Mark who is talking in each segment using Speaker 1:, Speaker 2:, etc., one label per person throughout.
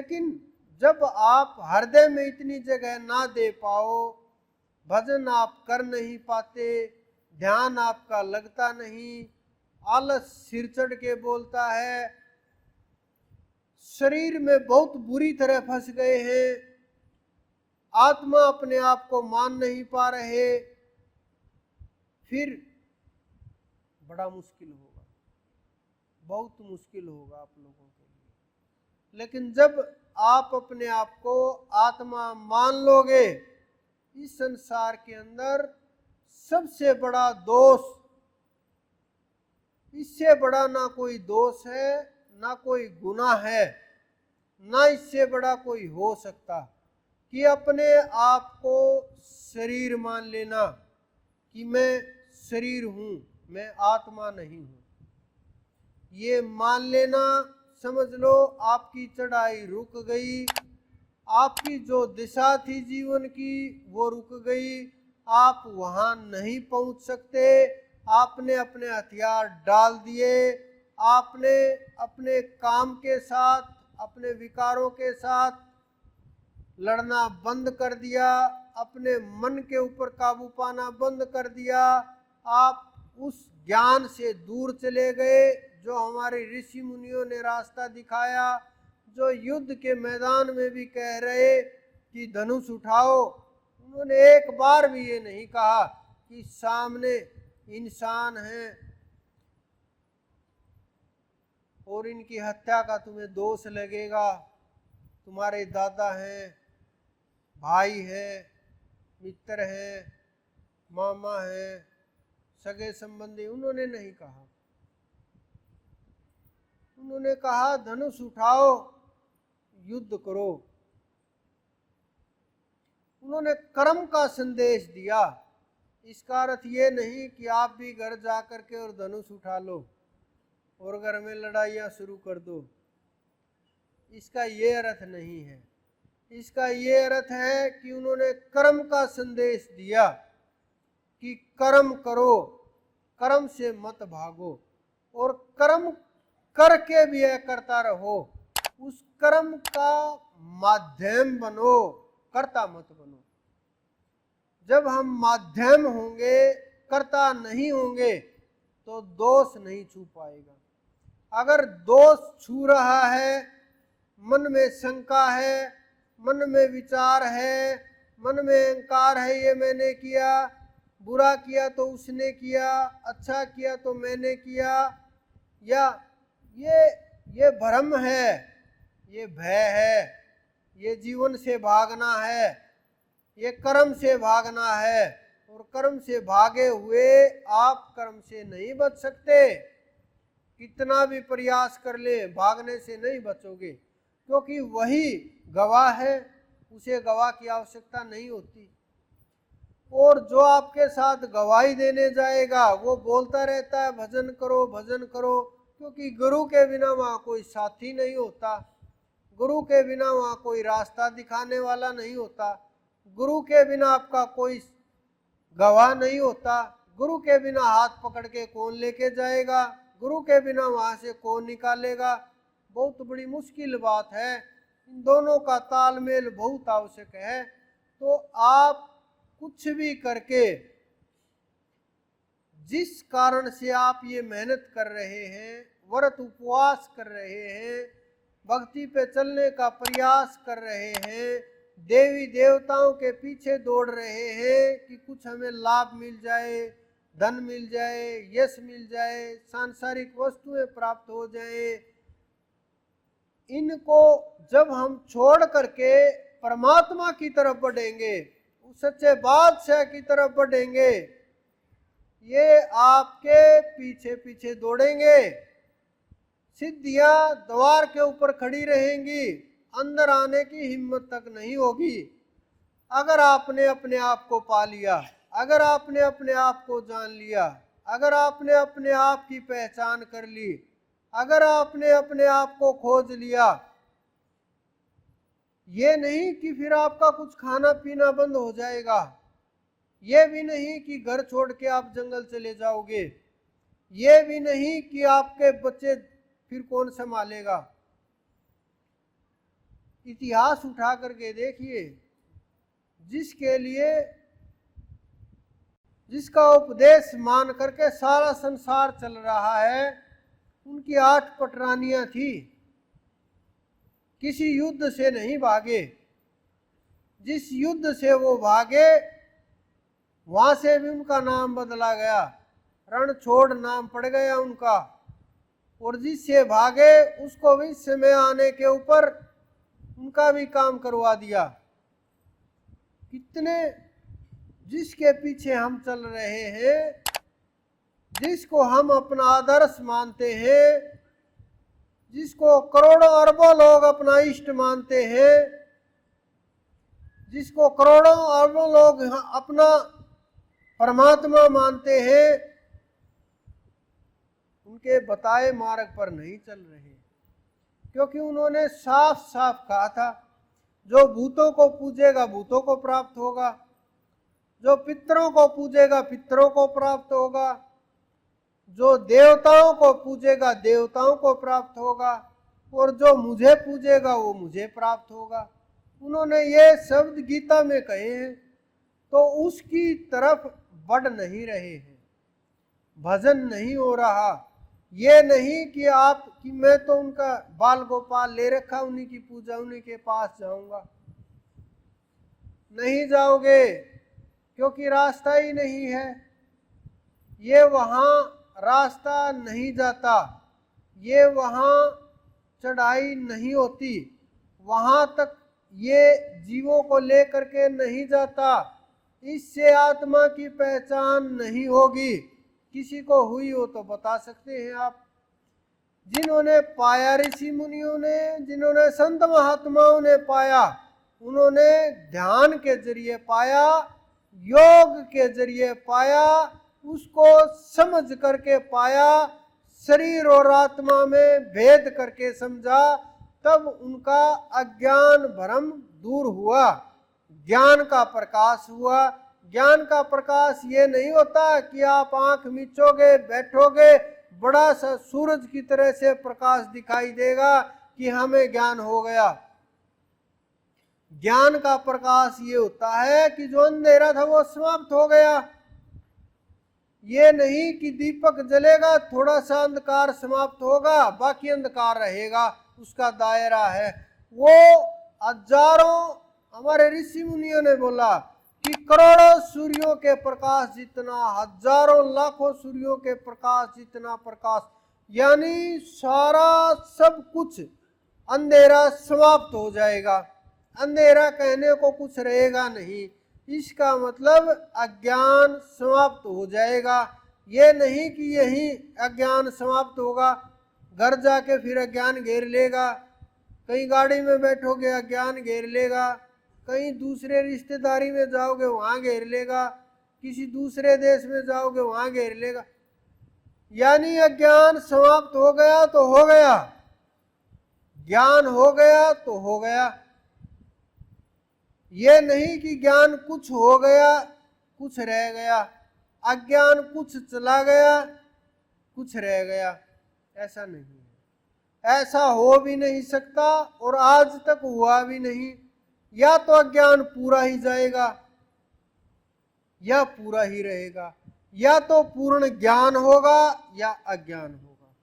Speaker 1: लेकिन जब आप हृदय में इतनी जगह ना दे पाओ, भजन आप कर नहीं पाते, ध्यान आपका लगता नहीं, आलस सिर चढ़ के बोलता है, शरीर में बहुत बुरी तरह फंस गए हैं, आत्मा अपने आप को मान नहीं पा रहे, फिर बड़ा मुश्किल होगा, बहुत मुश्किल होगा आप लोगों के लिए। लेकिन जब आप अपने आप को आत्मा मान लोगे, इस संसार के अंदर सबसे बड़ा दोष, इससे बड़ा ना कोई दोष है, ना कोई गुनाह है, ना इससे बड़ा कोई हो सकता कि अपने आप को शरीर मान लेना कि मैं शरीर हूं, मैं आत्मा नहीं हूं। ये मान लेना, समझ लो आपकी चढ़ाई रुक गई, आपकी जो दिशा थी जीवन की वो रुक गई, आप वहां नहीं पहुंच सकते। आपने अपने हथियार डाल दिए, आपने अपने काम के साथ, अपने विकारों के साथ लड़ना बंद कर दिया, अपने मन के ऊपर काबू पाना बंद कर दिया, आप उस ज्ञान से दूर चले गए जो हमारे ऋषि मुनियों ने रास्ता दिखाया, जो युद्ध के मैदान में भी कह रहे कि धनुष उठाओ। उन्होंने एक बार भी ये नहीं कहा कि सामने इंसान है और इनकी हत्या का तुम्हें दोष लगेगा, तुम्हारे दादा हैं, भाई है, मित्र है, मामा है, सगे संबंधी। उन्होंने नहीं कहा, उन्होंने कहा धनुष उठाओ, युद्ध करो। उन्होंने कर्म का संदेश दिया। इसका अर्थ ये नहीं कि आप भी घर जा कर के और धनुष उठा लो और घर में लड़ाइयाँ शुरू कर दो, इसका ये अर्थ नहीं है। इसका ये अर्थ है कि उन्होंने कर्म का संदेश दिया कि कर्म करो, कर्म से मत भागो, और कर्म करके भी करता रहो, उस कर्म का माध्यम बनो, कर्ता मत बनो। जब हम माध्यम होंगे, कर्ता नहीं होंगे, तो दोष नहीं छू पाएगा। अगर दोष छू रहा है, मन में शंका है, मन में विचार है, मन में अहंकार है, ये मैंने किया, बुरा किया तो उसने किया, अच्छा किया तो मैंने किया, या ये भ्रम है, ये भय है, ये जीवन से भागना है, ये कर्म से भागना है, और कर्म से भागे हुए आप कर्म से नहीं बच सकते। कितना भी प्रयास कर ले, भागने से नहीं बचोगे, क्योंकि वही गवाह है, उसे गवाह की आवश्यकता नहीं होती। और जो आपके साथ गवाही देने जाएगा वो बोलता रहता है भजन करो भजन करो, क्योंकि गुरु के बिना वहाँ कोई साथी नहीं होता, गुरु के बिना वहाँ कोई रास्ता दिखाने वाला नहीं होता, गुरु के बिना आपका कोई गवाह नहीं होता, गुरु के बिना हाथ पकड़ के कौन लेके जाएगा, गुरु के बिना वहाँ से कौन निकालेगा। बहुत बड़ी मुश्किल बात है, इन दोनों का तालमेल बहुत आवश्यक है। तो आप कुछ भी करके, जिस कारण से आप ये मेहनत कर रहे हैं, व्रत उपवास कर रहे हैं, भक्ति पे चलने का प्रयास कर रहे हैं, देवी देवताओं के पीछे दौड़ रहे हैं कि कुछ हमें लाभ मिल जाए, धन मिल जाए, यश मिल जाए, सांसारिक वस्तुएं प्राप्त हो जाए, इनको जब हम छोड़ करके परमात्मा की तरफ बढ़ेंगे, उस सच्चे बादशाह की तरफ बढ़ेंगे, ये आपके पीछे पीछे दौड़ेंगे, सिद्धियां द्वार के ऊपर खड़ी रहेंगी, अंदर आने की हिम्मत तक नहीं होगी। अगर आपने अपने आप को पा लिया, अगर आपने अपने आप को जान लिया, अगर आपने अपने आप की पहचान कर ली, अगर आपने अपने आप को खोज लिया, ये नहीं कि फिर आपका कुछ खाना पीना बंद हो जाएगा, ये भी नहीं कि घर छोड़ के आप जंगल चले जाओगे, ये भी नहीं कि आपके बच्चे फिर कौन संभालेगा। इतिहास उठा करके देखिए, जिसके लिए जिसका उपदेश मान करके सारा संसार चल रहा है, उनकी 8 पटरानियां थी। किसी युद्ध से नहीं भागे, जिस युद्ध से वो भागे वहां से भी उनका नाम बदला गया, रणछोड़ नाम पड़ गया उनका। और जिससे भागे उसको भी समय आने के ऊपर उनका भी काम करवा दिया। कितने जिसके पीछे हम चल रहे हैं, जिसको हम अपना आदर्श मानते हैं, जिसको करोड़ों अरबों लोग अपना इष्ट मानते हैं, जिसको करोड़ों अरबों लोग अपना परमात्मा मानते हैं, उनके बताए मार्ग पर नहीं चल रहे। क्योंकि उन्होंने साफ साफ कहा था, जो भूतों को पूजेगा भूतों को प्राप्त होगा, जो पितरों को पूजेगा पितरों को प्राप्त होगा, जो देवताओं को पूजेगा देवताओं को प्राप्त होगा, और जो मुझे पूजेगा वो मुझे प्राप्त होगा। उन्होंने ये शब्द गीता में कहे हैं, तो उसकी तरफ बढ़ नहीं रहे हैं, भजन नहीं हो रहा। ये नहीं कि आप कि मैं तो उनका बाल गोपाल ले रखा, उन्हीं की पूजा उन्हीं के पास जाऊंगा। नहीं जाओगे, क्योंकि रास्ता ही नहीं है। ये वहाँ रास्ता नहीं जाता, ये वहाँ चढ़ाई नहीं होती, वहाँ तक ये जीवों को लेकर के नहीं जाता। इससे आत्मा की पहचान नहीं होगी। किसी को हुई हो तो बता सकते हैं आप। जिन्होंने पाया ऋषि मुनियों ने, जिन्होंने संत महात्माओं ने पाया, उन्होंने ध्यान के जरिए पाया, योग के जरिए पाया, उसको समझ करके पाया, शरीर और आत्मा में भेद करके समझा, तब उनका अज्ञान भ्रम दूर हुआ, ज्ञान का प्रकाश हुआ। ज्ञान का प्रकाश ये नहीं होता कि आप आंख मिचोगे बैठोगे, बड़ा सा सूरज की तरह से प्रकाश दिखाई देगा कि हमें ज्ञान हो गया। ज्ञान का प्रकाश ये होता है कि जो अंधेरा था वो समाप्त हो गया। ये नहीं कि दीपक जलेगा, थोड़ा सा अंधकार समाप्त होगा, बाकी अंधकार रहेगा, उसका दायरा है। वो हजारों, हमारे ऋषि मुनियों ने बोला कि करोड़ों सूर्यों के प्रकाश जितना, हजारों लाखों सूर्यों के प्रकाश जितना प्रकाश, यानी सारा सब कुछ अंधेरा समाप्त हो जाएगा। अंधेरा कहने को कुछ रहेगा नहीं। इसका मतलब अज्ञान समाप्त हो जाएगा। ये नहीं कि यही अज्ञान समाप्त होगा, घर जाके फिर अज्ञान घेर लेगा, कहीं गाड़ी में बैठोगे अज्ञान घेर लेगा, कहीं दूसरे रिश्तेदारी में जाओगे वहाँ घेर लेगा, किसी दूसरे देश में जाओगे वहाँ घेर लेगा। यानी अज्ञान समाप्त हो गया तो हो गया, ज्ञान हो गया तो हो गया। ये नहीं कि ज्ञान कुछ हो गया कुछ रह गया, अज्ञान कुछ चला गया कुछ रह गया, ऐसा नहीं है। ऐसा हो भी नहीं सकता और आज तक हुआ भी नहीं। या तो अज्ञान पूरा ही जाएगा या पूरा ही रहेगा, या तो पूर्ण ज्ञान होगा या अज्ञान होगा।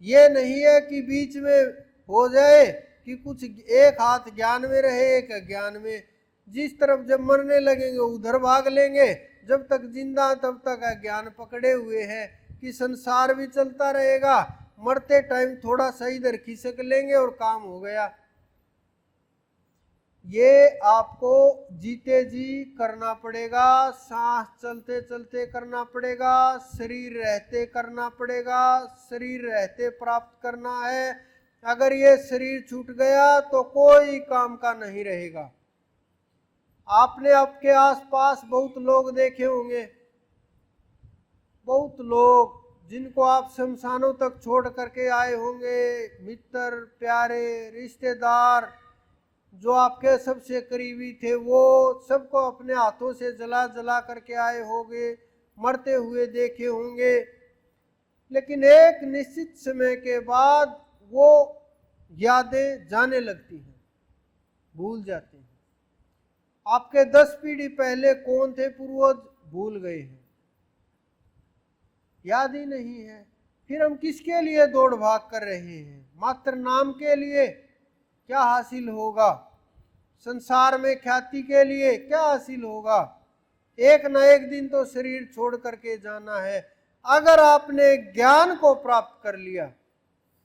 Speaker 1: ये नहीं है कि बीच में हो जाए कि कुछ एक हाथ ज्ञान में रहे एक अज्ञान में। जिस तरफ जब मरने लगेंगे उधर भाग लेंगे, जब तक जिंदा तब तक अज्ञान पकड़े हुए हैं कि संसार भी चलता रहेगा, मरते टाइम थोड़ा सा इधर खिसक लेंगे और काम हो गया। ये आपको जीते जी करना पड़ेगा, सांस चलते चलते करना पड़ेगा, शरीर रहते करना पड़ेगा, शरीर रहते प्राप्त करना है। अगर ये शरीर छूट गया तो कोई काम का नहीं रहेगा। आपने आपके आसपास बहुत लोग देखे होंगे, बहुत लोग जिनको आप शमशानों तक छोड़ करके आए होंगे, मित्र प्यारे रिश्तेदार जो आपके सबसे करीबी थे, वो सबको अपने हाथों से जला जला करके आए होंगे, मरते हुए देखे होंगे। लेकिन एक निश्चित समय के बाद वो यादें जाने लगती हैं। भूल जाते हैं। आपके 10 पीढ़ी पहले कौन थे पूर्वज, भूल गए हैं, याद ही नहीं है। फिर हम किसके लिए दौड़ भाग कर रहे हैं, मात्र नाम के लिए। क्या हासिल होगा, संसार में ख्याति के लिए क्या हासिल होगा। एक न एक दिन तो शरीर छोड़ करके जाना है। अगर आपने ज्ञान को प्राप्त कर लिया,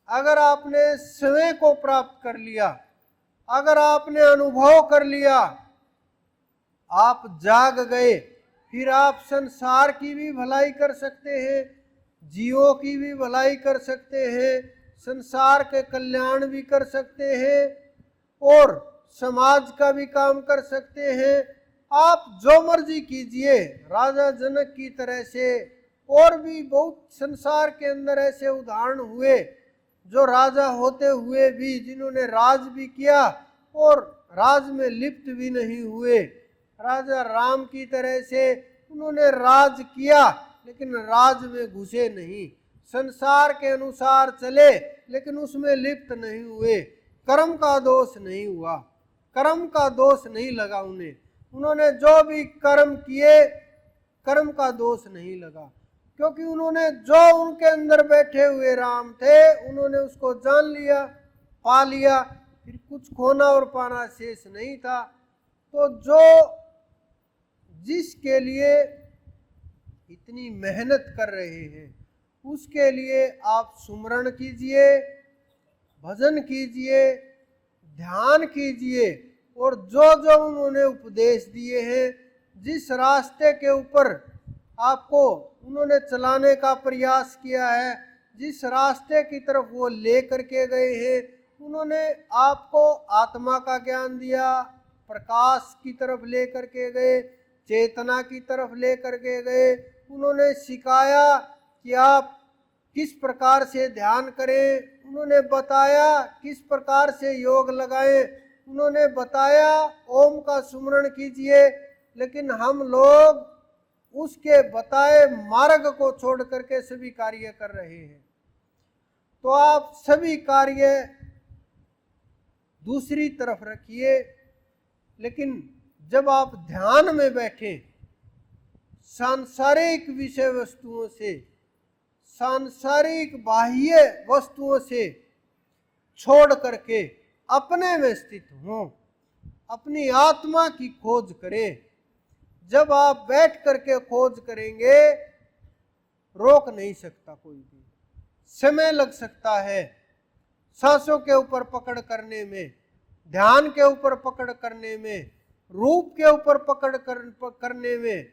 Speaker 1: अगर आपने स्वयं को प्राप्त कर लिया, अगर आपने अनुभव कर लिया, आप जाग गए, फिर आप संसार की भी भलाई कर सकते हैं, जीवों की भी भलाई कर सकते हैं, संसार के कल्याण भी कर सकते हैं और समाज का भी काम कर सकते हैं। आप जो मर्जी कीजिए, राजा जनक की तरह से। और भी बहुत संसार के अंदर ऐसे उदाहरण हुए जो राजा होते हुए भी, जिन्होंने राज भी किया और राज में लिप्त भी नहीं हुए। राजा राम की तरह से उन्होंने राज किया लेकिन राज में घुसे नहीं, संसार के अनुसार चले लेकिन उसमें लिप्त नहीं हुए। कर्म का दोष नहीं हुआ, कर्म का दोष नहीं लगा उन्हें। उन्होंने जो भी कर्म किए, कर्म का दोष नहीं लगा, क्योंकि उन्होंने जो उनके अंदर बैठे हुए राम थे उन्होंने उसको जान लिया, पा लिया, फिर कुछ खोना और पाना शेष नहीं था। तो जो जिसके लिए इतनी मेहनत कर रहे हैं उसके लिए आप सुमरण कीजिए, भजन कीजिए, ध्यान कीजिए और जो जो उन्होंने उपदेश दिए हैं, जिस रास्ते के ऊपर आपको उन्होंने चलाने का प्रयास किया है, जिस रास्ते की तरफ वो ले करके गए हैं, उन्होंने आपको आत्मा का ज्ञान दिया, प्रकाश की तरफ ले करके गए, चेतना की तरफ ले करके गए। उन्होंने सिखाया कि आप किस प्रकार से ध्यान करें, उन्होंने बताया किस प्रकार से योग लगाएं, उन्होंने बताया ओम का सुमरण कीजिए। लेकिन हम लोग उसके बताए मार्ग को छोड़ करके सभी कार्य कर रहे हैं। तो आप सभी कार्य दूसरी तरफ रखिए, लेकिन जब आप ध्यान में बैठे, सांसारिक विषय वस्तुओं से, सांसारिक बाह्य वस्तुओं से छोड़ करके अपने में स्थित हों, अपनी आत्मा की खोज करें। जब आप बैठ करके खोज करेंगे, रोक नहीं सकता कोई भी, समय लग सकता है सांसों के ऊपर पकड़ करने में, ध्यान के ऊपर पकड़ करने में, रूप के ऊपर पकड़ करने में,